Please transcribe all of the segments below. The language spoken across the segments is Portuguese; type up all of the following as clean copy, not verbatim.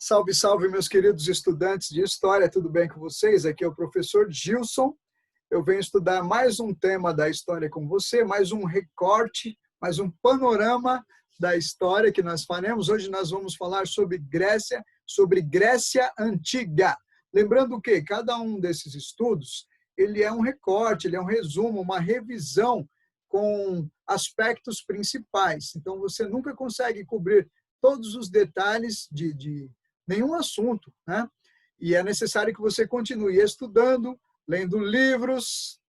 Salve, salve, meus queridos estudantes de História, tudo bem com vocês? Aqui é o professor Gilson. Eu venho estudar mais um tema da história com você, mais um recorte, mais um panorama da história que nós faremos. Hoje nós vamos falar sobre Grécia Antiga. Lembrando que cada um desses estudos, ele é um recorte, ele é um resumo, uma revisão com aspectos principais. Então, você nunca consegue cobrir todos os detalhes de nenhum assunto, né? E é necessário que você continue estudando, lendo livros,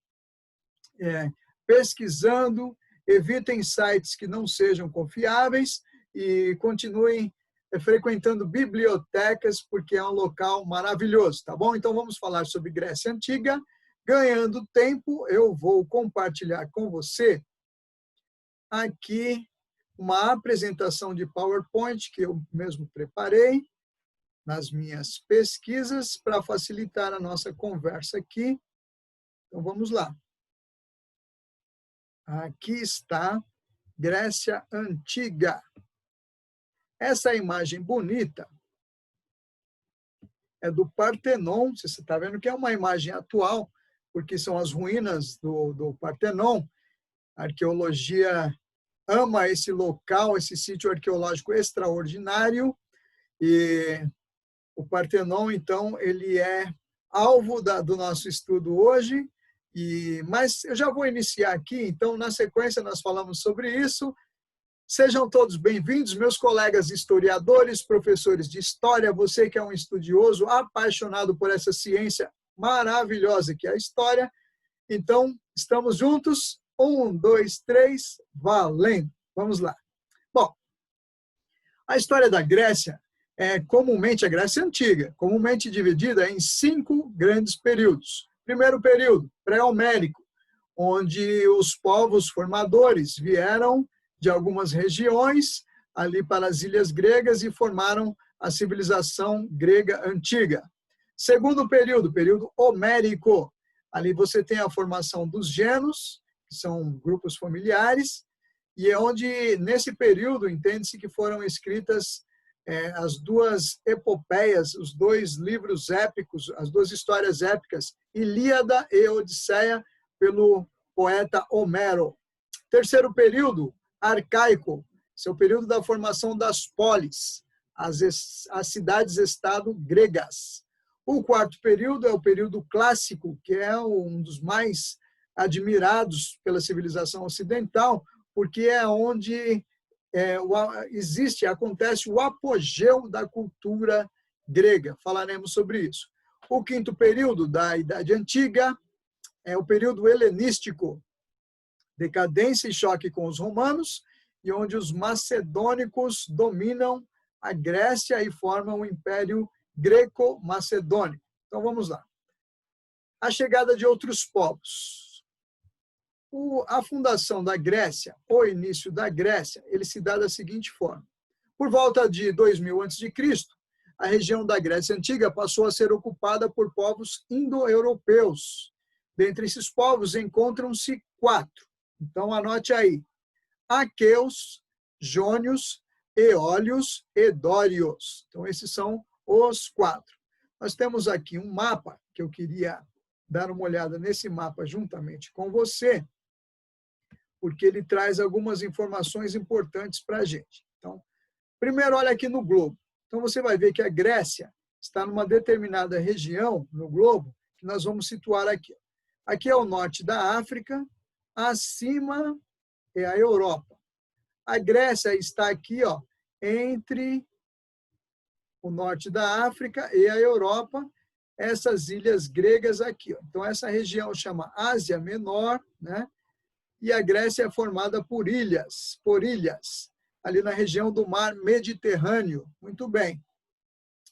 pesquisando, evitem sites que não sejam confiáveis e continuem frequentando bibliotecas, porque é um local maravilhoso, tá bom? Então, vamos falar sobre Grécia Antiga. Ganhando tempo, eu vou compartilhar com você aqui uma apresentação de PowerPoint que eu mesmo preparei nas minhas pesquisas para facilitar a nossa conversa aqui. Então, vamos lá. Aqui está Grécia Antiga. Essa imagem bonita é do Partenon. Você está vendo que é uma imagem atual, porque são as ruínas do Partenon. A arqueologia ama esse local, esse sítio arqueológico extraordinário. E o Partenon, então, ele é alvo do nosso estudo hoje. Mas eu já vou iniciar aqui, então, na sequência nós falamos sobre isso. Sejam todos bem-vindos, meus colegas historiadores, professores de história, você que é um estudioso, apaixonado por essa ciência maravilhosa que é a história. Então, estamos juntos? 1, 2, 3, valendo! Vamos lá. Bom, a história da Grécia é comumente a Grécia Antiga, comumente dividida em 5 grandes períodos. Primeiro período, pré-homérico, onde os povos formadores vieram de algumas regiões ali para as ilhas gregas e formaram a civilização grega antiga. Segundo período, período homérico, ali você tem a formação dos gênos, que são grupos familiares, e é onde, nesse período, entende-se que foram escritas as duas epopeias, os 2 livros épicos, as 2 histórias épicas, Ilíada e Odisseia, pelo poeta Homero. Terceiro período, arcaico, esse é o período da formação das polis, as cidades-estado gregas. O quarto período é o período clássico, que é um dos mais admirados pela civilização ocidental, porque é onde acontece o apogeu da cultura grega. Falaremos sobre isso. O quinto período da Idade Antiga é o período helenístico, decadência e choque com os romanos, e onde os macedônicos dominam a Grécia e formam o Império Greco-Macedônico. Então, vamos lá. A chegada de outros povos. A fundação da Grécia, o início da Grécia, ele se dá da seguinte forma. Por volta de 2000 a.C., a região da Grécia Antiga passou a ser ocupada por povos indo-europeus. Dentre esses povos encontram-se 4. Então, anote aí. Aqueus, jônios, eólios e dórios. Então, esses são os 4. Nós temos aqui um mapa, que eu queria dar uma olhada nesse mapa juntamente com você, porque ele traz algumas informações importantes para a gente. Então, primeiro, olha aqui no globo. Então, você vai ver que a Grécia está numa determinada região no globo, que nós vamos situar aqui. Aqui é o norte da África, acima é a Europa. A Grécia está aqui, entre o norte da África e a Europa, essas ilhas gregas aqui. Então, essa região chama Ásia Menor, né? E a Grécia é formada por ilhas, ali na região do mar Mediterrâneo. Muito bem.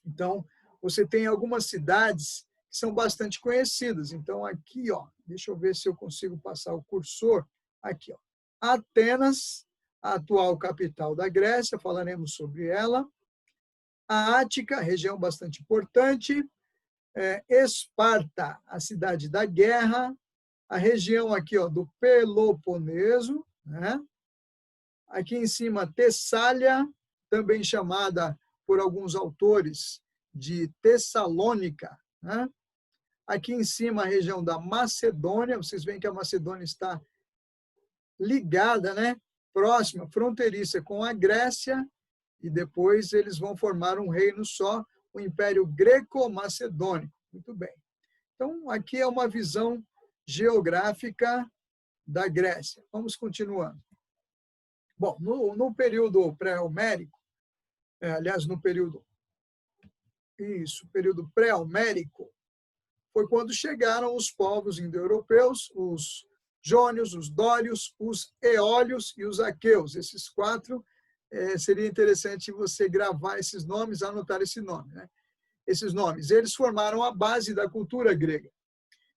Então, você tem algumas cidades que são bastante conhecidas. Então, aqui, deixa eu ver se eu consigo passar o cursor. Aqui, Atenas, a atual capital da Grécia, falaremos sobre ela. A Ática, região bastante importante. Esparta, a cidade da guerra. A região aqui do Peloponeso, né? Aqui em cima, Tessália, também chamada por alguns autores de Tessalônica, né? Aqui em cima a região da Macedônia, vocês veem que a Macedônia está ligada, né? Próxima, fronteiriça com a Grécia, e depois eles vão formar um reino só, o Império Greco-Macedônico. Muito bem. Então, aqui é uma visão geográfica da Grécia. Vamos continuando. Bom, no período pré-homérico, aliás, no período pré-homérico, foi quando chegaram os povos indo-europeus, os jônios, os dórios, os eólios e os aqueus. Esses quatro, seria interessante você gravar esses nomes, anotar esse nome, né? Esses nomes. Eles formaram a base da cultura grega.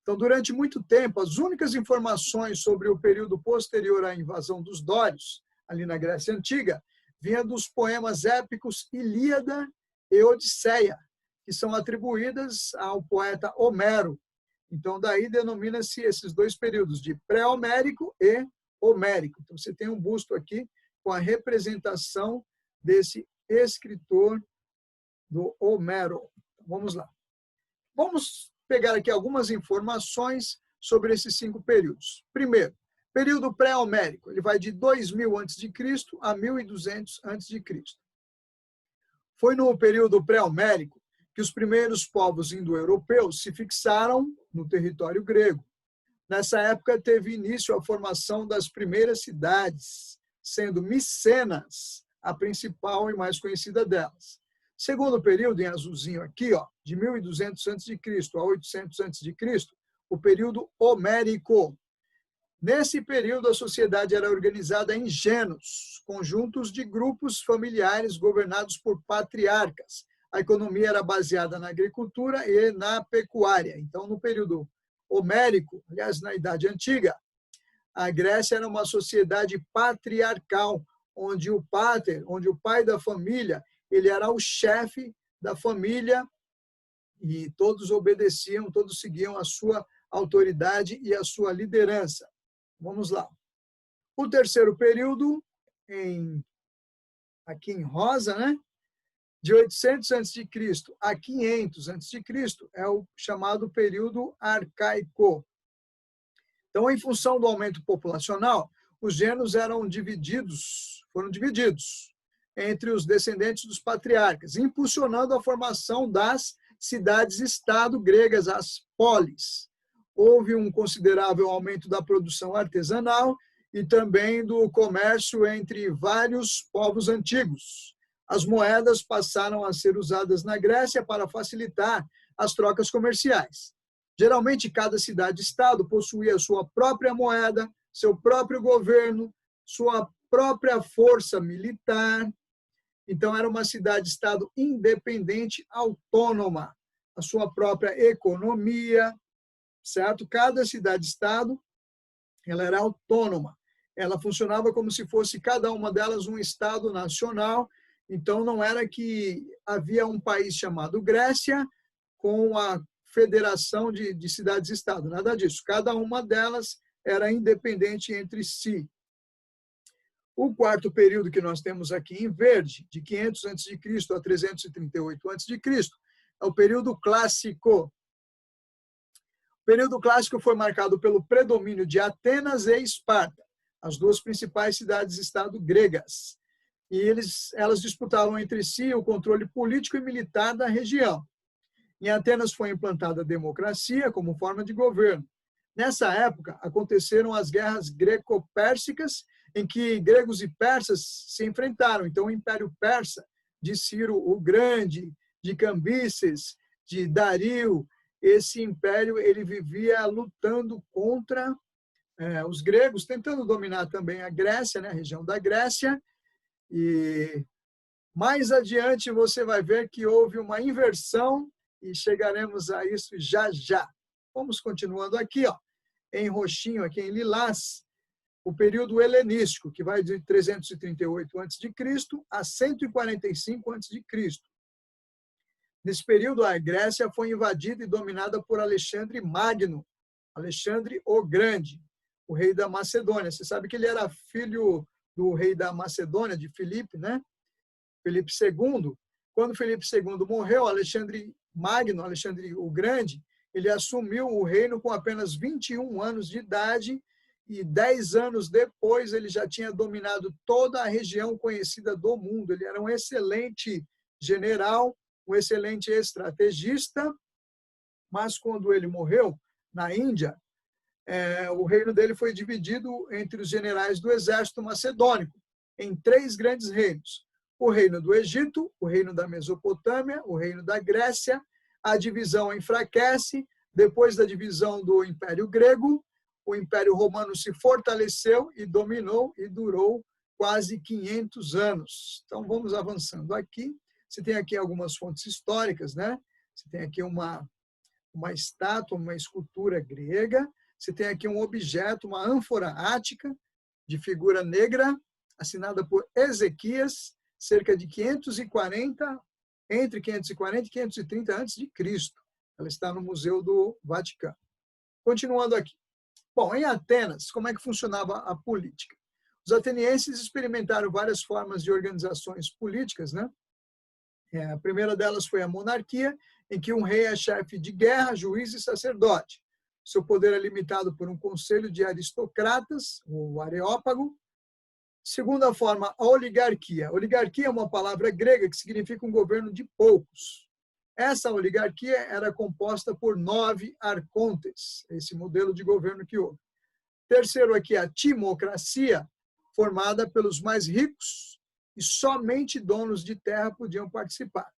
Então, durante muito tempo, as únicas informações sobre o período posterior à invasão dos dórios, ali na Grécia Antiga, vinham dos poemas épicos Ilíada e Odisseia, que são atribuídas ao poeta Homero. Então, daí denomina-se esses dois períodos de pré-homérico e homérico. Então, você tem um busto aqui com a representação desse escritor do Homero. Vamos lá. Vamos pegar aqui algumas informações sobre esses 5 períodos. Primeiro, período pré-homérico. Ele vai de 2000 a.C. a 1200 a.C. Foi no período pré-homérico que os primeiros povos indo-europeus se fixaram no território grego. Nessa época, teve início a formação das primeiras cidades, sendo Micenas a principal e mais conhecida delas. Segundo período, em azulzinho aqui, ó, de 1200 a.C. a 800 a.C., o período homérico. Nesse período, a sociedade era organizada em gênos, conjuntos de grupos familiares governados por patriarcas. A economia era baseada na agricultura e na pecuária. Então, no período homérico, aliás, na Idade Antiga, a Grécia era uma sociedade patriarcal, onde o pai da família, ele era o chefe da família e todos obedeciam, todos seguiam a sua autoridade e a sua liderança. Vamos lá. O terceiro período, aqui em rosa, né? De 800 a.C. a 500 a.C., é o chamado período arcaico. Então, em função do aumento populacional, os gêneros foram divididos entre os descendentes dos patriarcas, impulsionando a formação das cidades-estado gregas, as polis. Houve um considerável aumento da produção artesanal e também do comércio entre vários povos antigos. As moedas passaram a ser usadas na Grécia para facilitar as trocas comerciais. Geralmente, cada cidade-estado possuía sua própria moeda, seu próprio governo, sua própria força militar. Então, era uma cidade-estado independente, autônoma, a sua própria economia, certo? Cada cidade-estado, ela era autônoma. Ela funcionava como se fosse cada uma delas um estado nacional. Então, não era que havia um país chamado Grécia com a federação de cidades-estado, nada disso. Cada uma delas era independente entre si. O quarto período que nós temos aqui em verde, de 500 a.C. a 338 a.C., é o período clássico. O período clássico foi marcado pelo predomínio de Atenas e Esparta, as duas principais cidades-estado gregas. E elas disputavam entre si o controle político e militar da região. Em Atenas foi implantada a democracia como forma de governo. Nessa época, aconteceram as guerras greco-pérsicas, em que gregos e persas se enfrentaram. Então, o Império Persa, de Ciro o Grande, de Cambises, de Dario, esse império ele vivia lutando contra os gregos, tentando dominar também a Grécia, né, a região da Grécia. E mais adiante você vai ver que houve uma inversão e chegaremos a isso já já. Vamos continuando aqui, ó, em roxinho, aqui em lilás, o período helenístico, que vai de 338 a.C. a 145 a.C. Nesse período, a Grécia foi invadida e dominada por Alexandre Magno, Alexandre o Grande, o rei da Macedônia. Você sabe que ele era filho do rei da Macedônia, de Filipe, né? Filipe II. Quando Filipe II morreu, Alexandre Magno, Alexandre o Grande, ele assumiu o reino com apenas 21 anos de idade e 10 anos depois ele já tinha dominado toda a região conhecida do mundo. Ele era um excelente general, um excelente estrategista, mas quando ele morreu na Índia, o reino dele foi dividido entre os generais do exército macedônico em 3 grandes reinos: o reino do Egito, o reino da Mesopotâmia, o reino da Grécia. A divisão enfraquece. Depois da divisão do Império Grego, o Império Romano se fortaleceu e dominou e durou quase 500 anos. Então, vamos avançando aqui. Você tem aqui algumas fontes históricas, né? Você tem aqui uma estátua, uma escultura grega. Você tem aqui um objeto, uma ânfora ática de figura negra, assinada por Ezequias, cerca de 540, entre 540 e 530 a.C. Ela está no Museu do Vaticano. Continuando aqui. Bom, em Atenas, como é que funcionava a política? Os atenienses experimentaram várias formas de organizações políticas, né? A primeira delas foi a monarquia, em que um rei é chefe de guerra, juiz e sacerdote. Seu poder é limitado por um conselho de aristocratas, o areópago. Segunda forma, a oligarquia. Oligarquia é uma palavra grega que significa um governo de poucos. Essa oligarquia era composta por 9 arcontes, esse modelo de governo que houve. Terceiro aqui, a timocracia, formada pelos mais ricos e somente donos de terra podiam participar.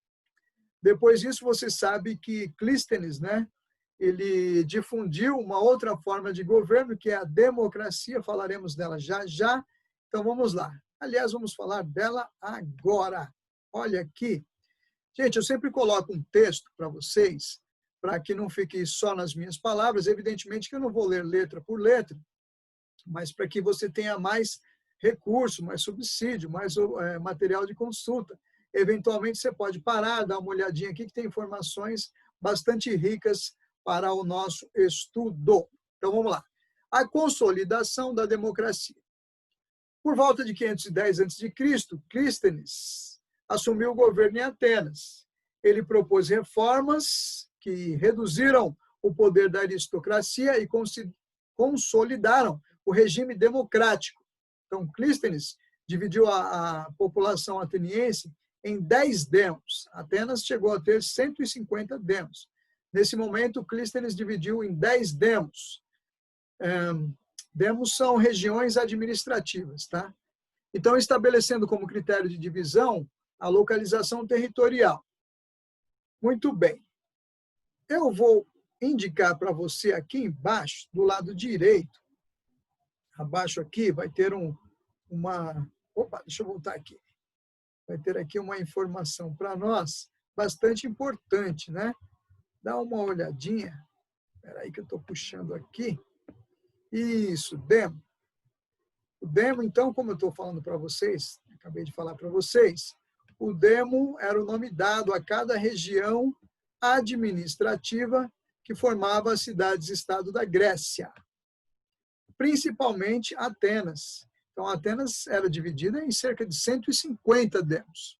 Depois disso, você sabe que Clístenes, né, ele difundiu uma outra forma de governo, que é a democracia. Falaremos dela já já. Então, vamos lá. Aliás, vamos falar dela agora. Olha aqui. Gente, eu sempre coloco um texto para vocês, para que não fique só nas minhas palavras. Evidentemente que eu não vou ler letra por letra, mas para que você tenha mais recurso, mais subsídio, mais material de consulta. Eventualmente, você pode parar, dar uma olhadinha aqui, que tem informações bastante ricas para o nosso estudo. Então, vamos lá. A consolidação da democracia. Por volta de 510 a.C., Clístenes assumiu o governo em Atenas. Ele propôs reformas que reduziram o poder da aristocracia e consolidaram o regime democrático. Então, Clístenes dividiu a população ateniense em 10 demos. Atenas chegou a ter 150 demos. Nesse momento, Clístenes dividiu em 10 demos. Demos são regiões administrativas, tá? Então, estabelecendo como critério de divisão a localização territorial. Muito bem. Eu vou indicar para você aqui embaixo, do lado direito, abaixo aqui, vai ter uma... Opa, deixa eu voltar aqui. Vai ter aqui uma informação para nós bastante importante, né? Dá uma olhadinha. Espera aí que eu estou puxando aqui. Isso, demo. O demo, então, como eu estou falando para vocês, acabei de falar para vocês, o demo era o nome dado a cada região administrativa que formava as cidades-estado da Grécia, principalmente Atenas. Então, Atenas era dividida em cerca de 150 demos.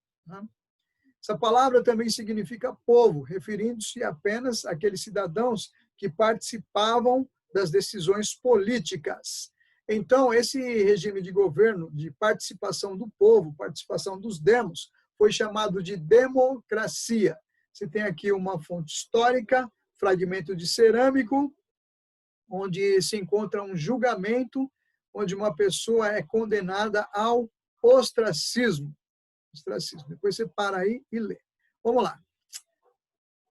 Essa palavra também significa povo, referindo-se apenas àqueles cidadãos que participavam das decisões políticas. Então, esse regime de governo, de participação do povo, participação dos demos, foi chamado de democracia. Você tem aqui uma fonte histórica, fragmento de cerâmico, onde se encontra um julgamento, onde uma pessoa é condenada ao ostracismo. Depois você para aí e lê. Vamos lá.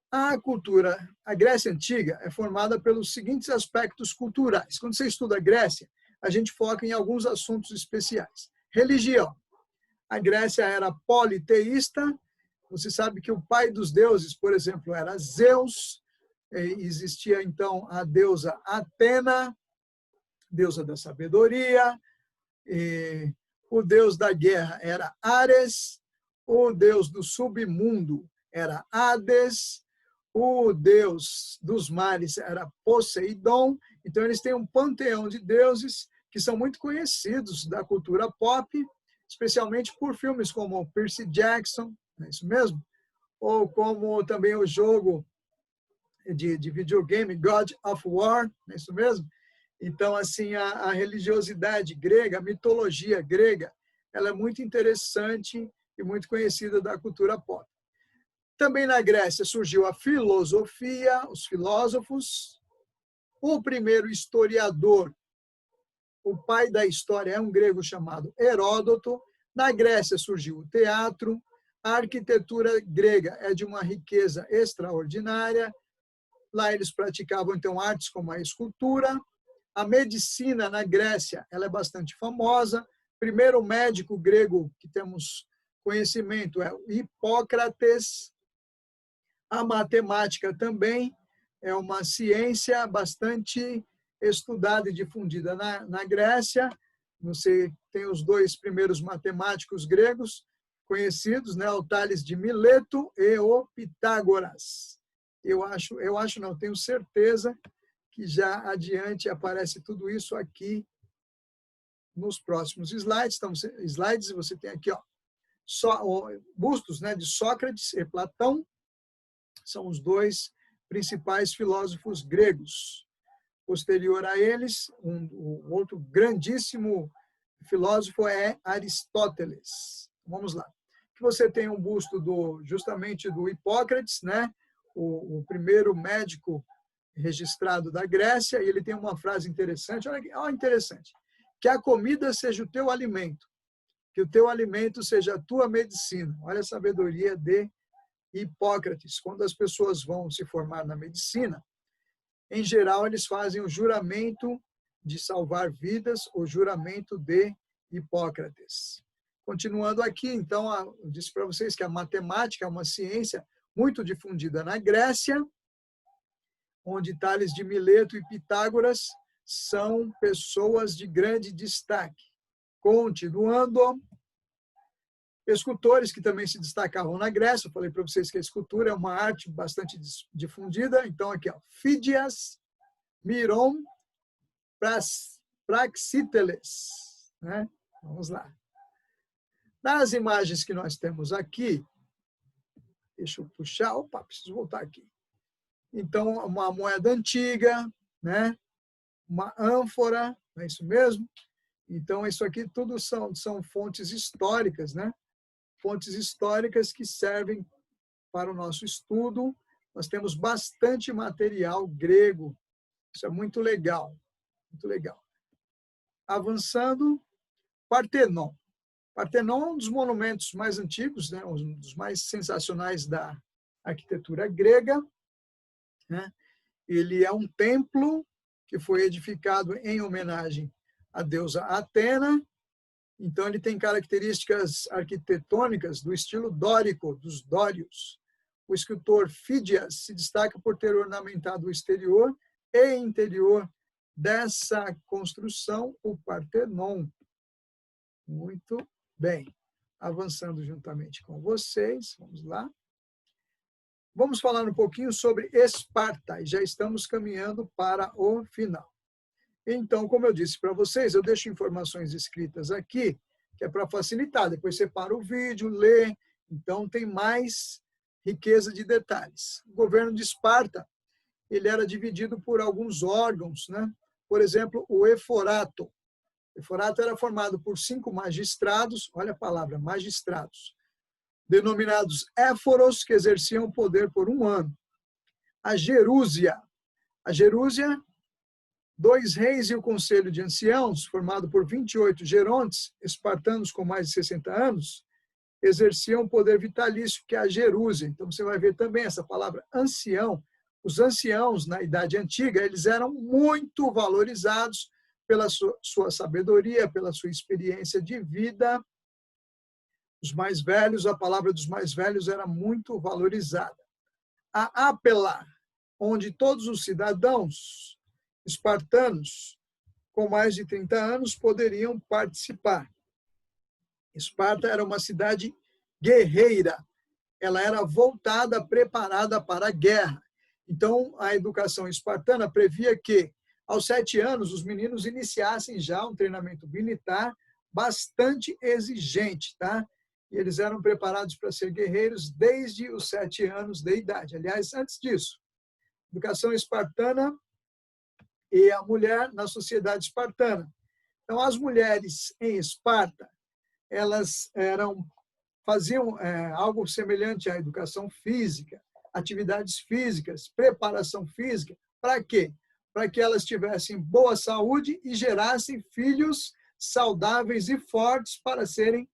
A Grécia Antiga é formada pelos seguintes aspectos culturais. Quando você estuda a Grécia, a gente foca em alguns assuntos especiais. Religião. A Grécia era politeísta. Você sabe que o pai dos deuses, por exemplo, era Zeus. Existia, então, a deusa Atena, deusa da sabedoria. O deus da guerra era Ares. O deus do submundo era Hades. O deus dos mares era Poseidon. Então, eles têm um panteão de deuses que são muito conhecidos da cultura pop, especialmente por filmes como Percy Jackson, não é isso mesmo? ou como também o jogo de videogame God of War, não é isso mesmo? Então, assim, a religiosidade grega, a mitologia grega, ela é muito interessante e muito conhecida da cultura pop. Também na Grécia surgiu a filosofia, os filósofos. O primeiro historiador, o pai da história, é um grego chamado Heródoto. Na Grécia surgiu o teatro. A arquitetura grega é de uma riqueza extraordinária. Lá eles praticavam, então, artes como a escultura. A medicina na Grécia, ela é bastante famosa. Primeiro médico grego que temos conhecimento é Hipócrates. A matemática também é uma ciência bastante estudada e difundida na Grécia. Você tem os dois primeiros matemáticos gregos conhecidos, né? O Tales de Mileto e o Pitágoras. Eu acho não, tenho certeza que já adiante aparece tudo isso aqui nos próximos slides. Então, slides você tem aqui, ó, bustos, né, de Sócrates e Platão, são os dois principais filósofos gregos. Posterior a eles, o outro grandíssimo filósofo é Aristóteles. Vamos lá. Que você tem um busto justamente do Hipócrates, né? O primeiro médico registrado da Grécia, e ele tem uma frase interessante, olha interessante, que a comida seja o teu alimento, que o teu alimento seja a tua medicina. Olha a sabedoria de Hipócrates. Quando as pessoas vão se formar na medicina, em geral, eles fazem o juramento de salvar vidas, o juramento de Hipócrates. Continuando aqui, então, eu disse para vocês que a matemática é uma ciência muito difundida na Grécia, onde Tales de Mileto e Pitágoras são pessoas de grande destaque. Continuando, escultores que também se destacavam na Grécia. Eu falei para vocês que a escultura é uma arte bastante difundida. Então, aqui, ó, Fídias, Miron, Praxíteles. Né? Vamos lá. Nas imagens que nós temos aqui, deixa eu puxar, opa, preciso voltar aqui. Então, uma moeda antiga, né? Uma ânfora, não é isso mesmo? Então, isso aqui tudo são fontes históricas, né? Fontes históricas que servem para o nosso estudo. Nós temos bastante material grego. Isso é muito legal. Muito legal. Avançando, Partenon. Partenon é um dos monumentos mais antigos, né? Um dos mais sensacionais da arquitetura grega. Né? Ele é um templo que foi edificado em homenagem à deusa Atena. Então, ele tem características arquitetônicas do estilo dórico, dos dórios. O escultor Fídias se destaca por ter ornamentado o exterior e interior dessa construção, o Partenon. Muito bem. Avançando juntamente com vocês, vamos lá. Vamos falar um pouquinho sobre Esparta, e já estamos caminhando para o final. Então, como eu disse para vocês, eu deixo informações escritas aqui, que é para facilitar. Depois você para o vídeo, lê. Então, tem mais riqueza de detalhes. O governo de Esparta, ele era dividido por alguns órgãos, né? Por exemplo, o Eforato. O Eforato era formado por 5 magistrados, olha a palavra, magistrados, denominados éforos, que exerciam o poder por 1 ano. A Gerúsia. A Gerúsia, 2 reis e o conselho de anciãos, formado por 28 gerontes, espartanos com mais de 60 anos, exerciam o poder vitalício, que é a gerúsia. Então, você vai ver também essa palavra ancião. Os anciãos, na Idade Antiga, eles eram muito valorizados pela sua sabedoria, pela sua experiência de vida. Os mais velhos, a palavra dos mais velhos era muito valorizada. A Ápela, onde todos os cidadãos espartanos com mais de 30 anos poderiam participar. Esparta era uma cidade guerreira. Ela era voltada, preparada para a guerra. Então, a educação espartana previa que, aos 7 anos, os meninos iniciassem já um treinamento militar bastante exigente, tá? e eles eram preparados para ser guerreiros desde os 7 anos de idade. Aliás, antes disso, educação espartana e a mulher na sociedade espartana. Então, as mulheres em Esparta, elas faziam algo semelhante à educação física, atividades físicas, preparação física. Para quê? Para que elas tivessem boa saúde e gerassem filhos saudáveis e fortes para serem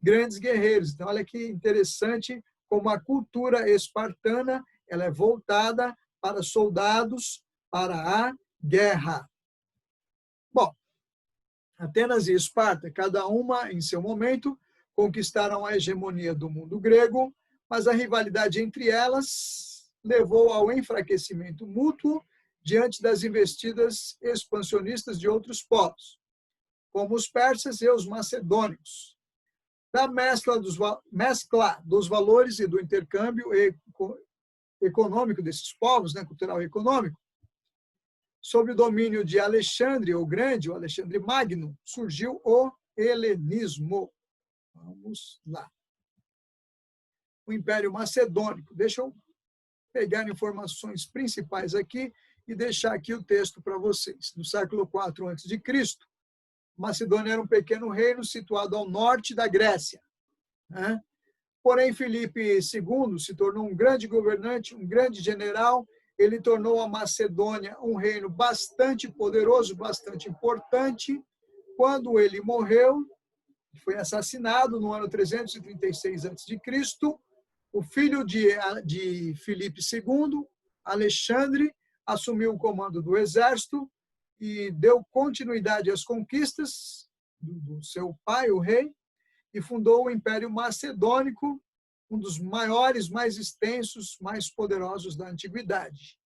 grandes guerreiros. Então, olha que interessante como a cultura espartana ela é voltada para soldados, para a guerra. Bom, Atenas e Esparta, cada uma em seu momento, conquistaram a hegemonia do mundo grego, mas a rivalidade entre elas levou ao enfraquecimento mútuo diante das investidas expansionistas de outros povos, como os persas e os macedônicos. Da mescla dos valores e do intercâmbio econômico desses povos, cultural e econômico, sob o domínio de Alexandre o Grande, o Alexandre Magno, surgiu o helenismo. Vamos lá. O Império Macedônico. Deixa eu pegar informações principais aqui e deixar aqui o texto para vocês. No século IV a.C., Macedônia era um pequeno reino situado ao norte da Grécia. Porém, Filipe II se tornou um grande governante, um grande general. Ele tornou a Macedônia um reino bastante poderoso, bastante importante. Quando ele morreu, foi assassinado no ano 336 a.C., o filho de Filipe II, Alexandre, assumiu o comando do exército e deu continuidade às conquistas do seu pai, o rei, e fundou o Império Macedônico, um dos maiores, mais extensos, mais poderosos da antiguidade.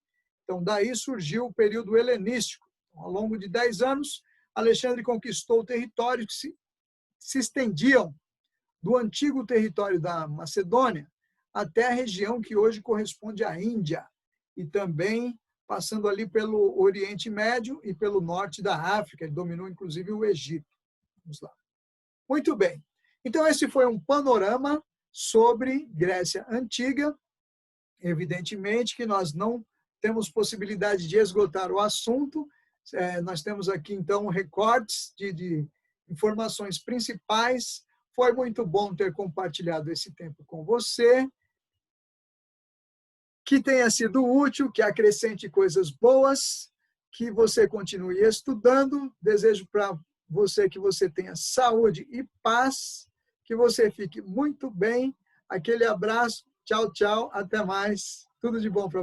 Então, daí surgiu o período helenístico. Ao longo de 10 anos, Alexandre conquistou territórios que se estendiam do antigo território da Macedônia até a região que hoje corresponde à Índia, e também passando ali pelo Oriente Médio e pelo norte da África. Ele dominou, inclusive, o Egito. Vamos lá. Muito bem. Então, esse foi um panorama sobre Grécia Antiga. Evidentemente que nós não temos possibilidade de esgotar o assunto. Nós temos aqui, então, recortes de informações principais. Foi muito bom ter compartilhado esse tempo com você. Que tenha sido útil, que acrescente coisas boas, que você continue estudando. Desejo para você que você tenha saúde e paz, que você fique muito bem. Aquele abraço, tchau, tchau, até mais. Tudo de bom para você.